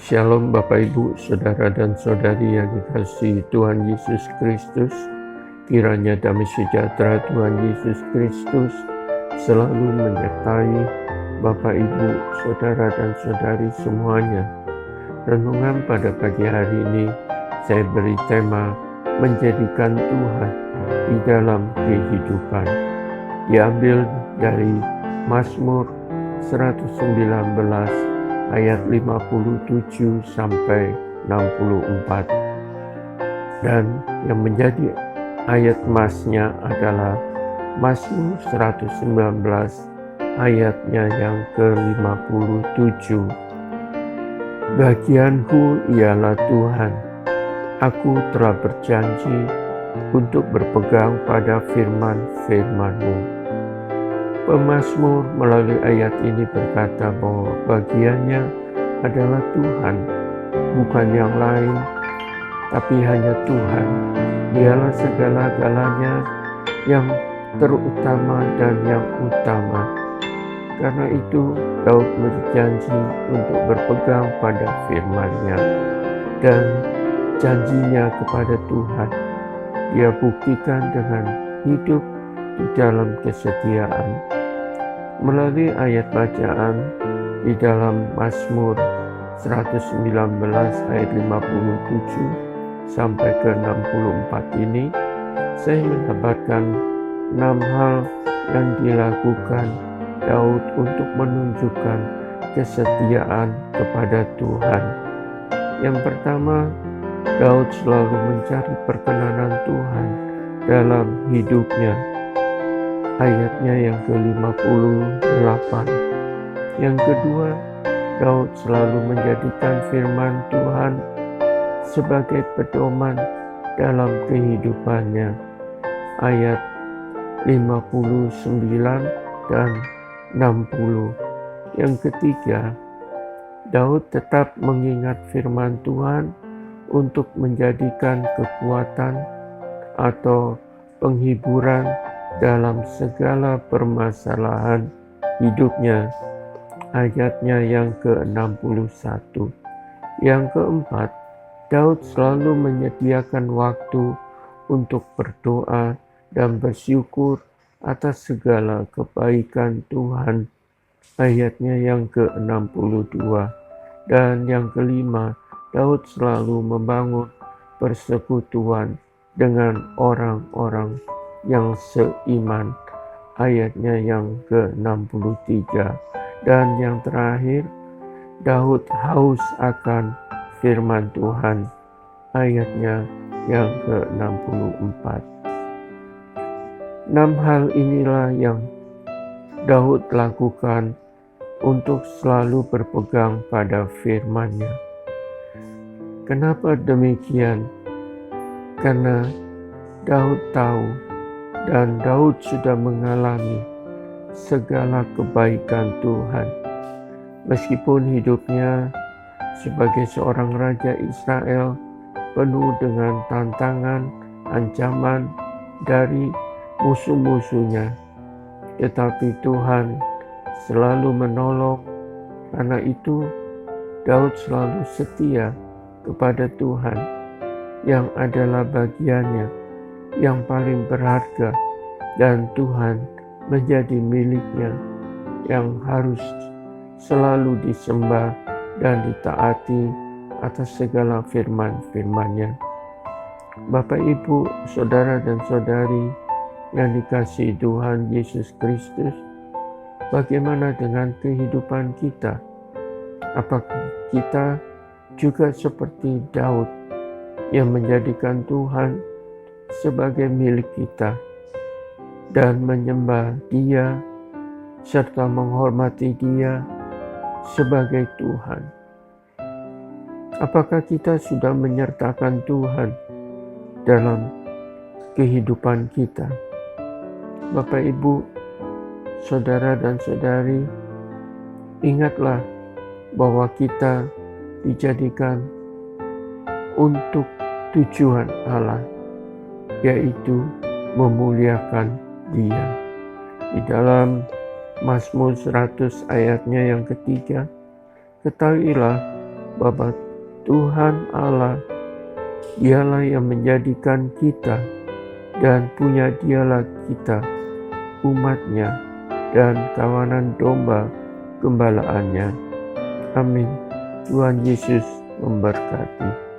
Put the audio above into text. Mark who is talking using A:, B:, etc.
A: Shalom Bapak Ibu, Saudara dan Saudari yang dikasihi Tuhan Yesus Kristus. Kiranya damai sejahtera Tuhan Yesus Kristus selalu menyertai Bapak Ibu, Saudara dan Saudari semuanya. Renungan pada pagi hari ini saya beri tema menjadikan Tuhan di dalam kehidupan. Diambil dari Mazmur 119 ayat 57 sampai 64. Dan yang menjadi ayat emasnya adalah Mazmur 119 ayatnya yang ke-57. Bagianku ialah Tuhan, aku telah berjanji untuk berpegang pada firman-firman-Mu. Pemazmur melalui ayat ini berkata bahwa bagiannya adalah Tuhan, bukan yang lain, tapi hanya Tuhan. Dialah segala-galanya yang terutama dan yang utama. Karena itu Daud berjanji untuk berpegang pada firman-Nya dan janjinya kepada Tuhan. Dia buktikan dengan hidup di dalam kesetiaan. Melalui ayat bacaan di dalam Mazmur 119 ayat 57 sampai ke 64 ini, saya mendapatkan 6 hal yang dilakukan Daud untuk menunjukkan kesetiaan kepada Tuhan. Yang pertama, Daud selalu mencari perkenanan Tuhan dalam hidupnya. Ayatnya yang ke-58. Yang kedua, Daud selalu menjadikan firman Tuhan sebagai pedoman dalam kehidupannya. Ayat 59 dan 60. Yang ketiga, Daud tetap mengingat firman Tuhan untuk menjadikan kekuatan atau penghiburan dalam segala permasalahan hidupnya. Ayatnya yang ke-61. Yang keempat, Daud selalu menyediakan waktu untuk berdoa dan bersyukur atas segala kebaikan Tuhan. Ayatnya yang ke-62. Dan yang kelima, Daud selalu membangun persekutuan dengan orang-orang yang seiman. Ayatnya yang ke-63. Dan yang terakhir, Daud haus akan firman Tuhan. Ayatnya yang ke-64. 6 hal inilah yang Daud lakukan untuk selalu berpegang pada firman-Nya. Kenapa demikian? Karena Daud tahu dan Daud sudah mengalami segala kebaikan Tuhan. Meskipun hidupnya sebagai seorang raja Israel penuh dengan tantangan, ancaman dari musuh-musuhnya, tetapi Tuhan selalu menolong. Karena itu Daud selalu setia kepada Tuhan yang adalah bagiannya yang paling berharga, dan Tuhan menjadi miliknya yang harus selalu disembah dan ditaati atas segala firman-firman-Nya. Bapak, Ibu, Saudara dan Saudari yang dikasihi Tuhan Yesus Kristus, bagaimana dengan kehidupan kita? Apakah kita juga seperti Daud yang menjadikan Tuhan sebagai milik kita dan menyembah Dia serta menghormati Dia sebagai Tuhan? Apakah kita sudah menyertakan Tuhan dalam kehidupan kita? Bapak, Ibu, Saudara dan Saudari, ingatlah bahwa kita dijadikan untuk tujuan Allah, yaitu memuliakan Dia. Di dalam Mazmur 100 ayatnya yang ketiga, ketahuilah bahwa Tuhan Allah, Dialah yang menjadikan kita dan punya Dialah kita, umat-Nya dan kawanan domba gembalaannya. Amin. Tuhan Yesus memberkati.